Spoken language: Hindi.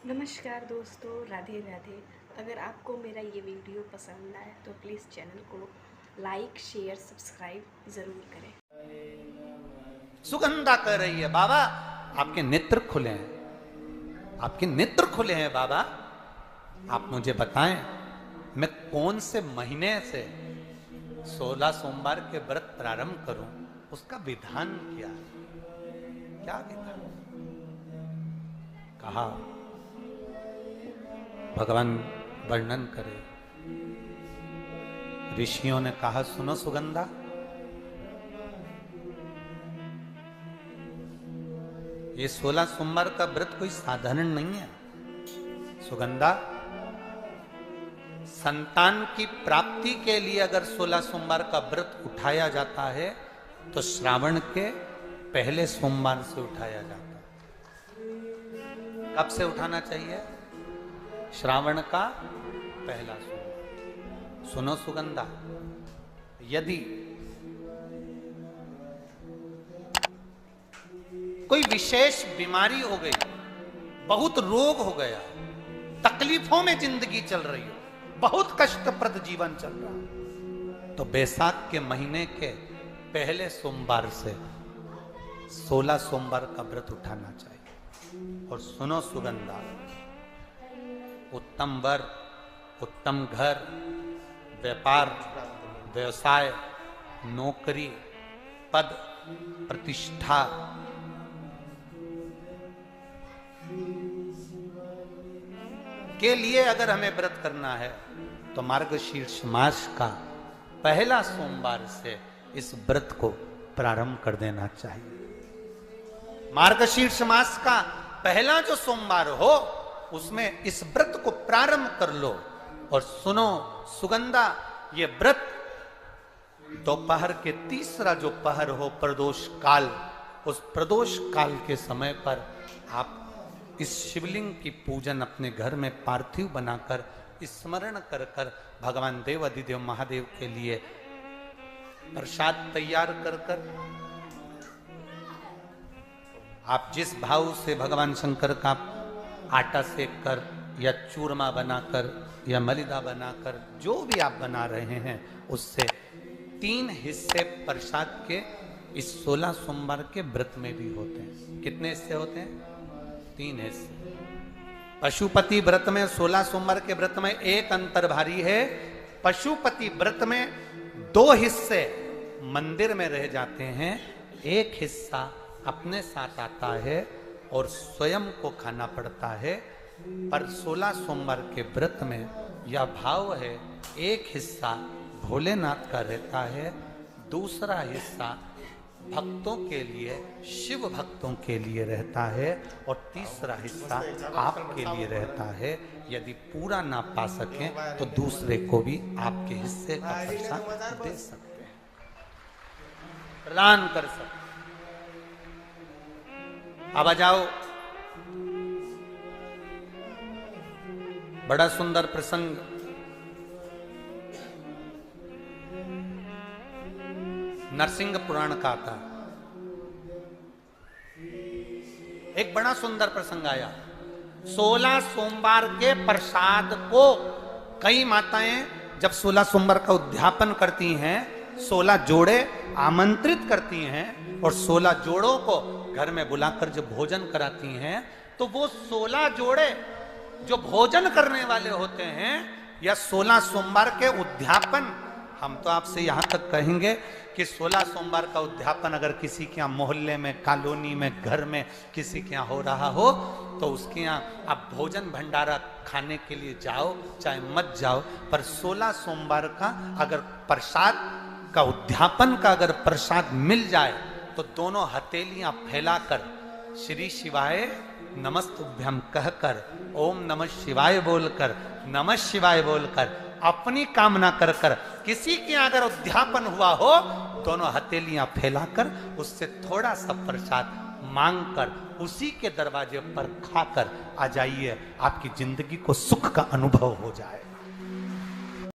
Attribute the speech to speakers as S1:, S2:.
S1: नमस्कार दोस्तों, राधे राधे। अगर आपको मेरा ये वीडियो पसंद आए तो प्लीज़ चैनल को लाइक शेयर सब्सक्राइब ज़रूर करें।
S2: सुगंधा कह रही है, बाबा आपके नेत्र खुले हैं, आपके नेत्र खुले हैं बाबा, आप मुझे बताएं मैं कौन से महीने से 16 सोमवार के व्रत प्रारंभ करूं, उसका विधान क्या है? क्या विधान? कहा भगवान वर्णन करे। ऋषियों ने कहा सुनो सुगंधा, ये 16 सोमवार का व्रत कोई साधारण नहीं है। सुगंधा, संतान की प्राप्ति के लिए अगर 16 सोमवार का व्रत उठाया जाता है तो श्रावण के पहले सोमवार से उठाया जाता है। कब से उठाना चाहिए? श्रावण का पहला सोमवार। सुनो सुगंधा, यदि कोई विशेष बीमारी हो गई, बहुत रोग हो गया, तकलीफों में जिंदगी चल रही हो, बहुत कष्टप्रद जीवन चल रहा, तो बैसाख के महीने के पहले सोमवार से 16 सोमवार का व्रत उठाना चाहिए। और सुनो सुगंधा, उत्तम वर, उत्तम घर, व्यापार, व्यवसाय, नौकरी, पद, प्रतिष्ठा, के लिए अगर हमें व्रत करना है तो मार्गशीर्ष मास का पहला सोमवार से इस व्रत को प्रारंभ कर देना चाहिए। मार्गशीर्ष मास का पहला जो सोमवार हो उसमें इस व्रत को प्रारंभ कर लो। और सुनो सुगंधा, ये व्रत दोपहर के तीसरा जो पहर हो, प्रदोष काल, उस प्रदोष काल के समय पर आप इस शिवलिंग की पूजन अपने घर में पार्थिव बनाकर स्मरण कर कर भगवान देव अधिदेव महादेव के लिए प्रसाद तैयार कर कर आप जिस भाव से भगवान शंकर का आटा सेक कर या चूरमा बनाकर या मलिदा बनाकर जो भी आप बना रहे हैं, उससे 3 हिस्से प्रसाद के इस 16 सोमवार के व्रत में भी होते हैं। कितने हिस्से होते हैं? 3 हिस्से। पशुपति व्रत में 16 सोमवार के व्रत में एक अंतर्भारी है। पशुपति व्रत में 2 हिस्से मंदिर में रह जाते हैं, एक हिस्सा अपने साथ आता है और स्वयं को खाना पड़ता है। पर 16 सोमवार के व्रत में यह भाव है, एक हिस्सा भोलेनाथ का रहता है, दूसरा हिस्सा भक्तों के लिए, शिव भक्तों के लिए रहता है, और तीसरा हिस्सा आपके लिए रहता है। यदि पूरा ना पा सकें तो दूसरे को भी आपके हिस्से का प्रसाद दे सकते हैं, प्रदान कर सकते हैं। अब आ जाओ, बड़ा सुंदर प्रसंग। नरसिंह पुराण का आता, एक बड़ा सुंदर प्रसंग आया। 16 सोमवार के प्रसाद को कई माताएं जब 16 सोमवार का उद्यापन करती हैं, 16 जोड़े आमंत्रित करती हैं और 16 जोड़ों को घर में बुलाकर जब भोजन कराती हैं, तो वो 16 जोड़े जो भोजन करने वाले होते हैं या 16 सोमवार के उद्यापन, हम तो आपसे यहां तक कहेंगे कि 16 सोमवार का उद्यापन अगर किसी के यहाँ मोहल्ले में, कॉलोनी में, घर में किसी के यहाँ हो रहा हो तो उसके यहाँ आप भोजन भंडारा खाने के लिए जाओ, चाहे मत जाओ, पर 16 सोमवार का अगर प्रसाद का उद्यापन का अगर प्रसाद मिल जाए तो दोनों हथेलियां फैलाकर श्री शिवाय नमस्तुभ्यम कहकर, ओम नमः शिवाय बोलकर, नमः शिवाय बोलकर अपनी कामना कर कर, किसी के अगर उद्यापन हुआ हो, दोनों हथेलियां फैलाकर उससे थोड़ा सा प्रसाद मांगकर उसी के दरवाजे पर खाकर आ जाइए, आपकी जिंदगी को सुख का अनुभव हो जाए।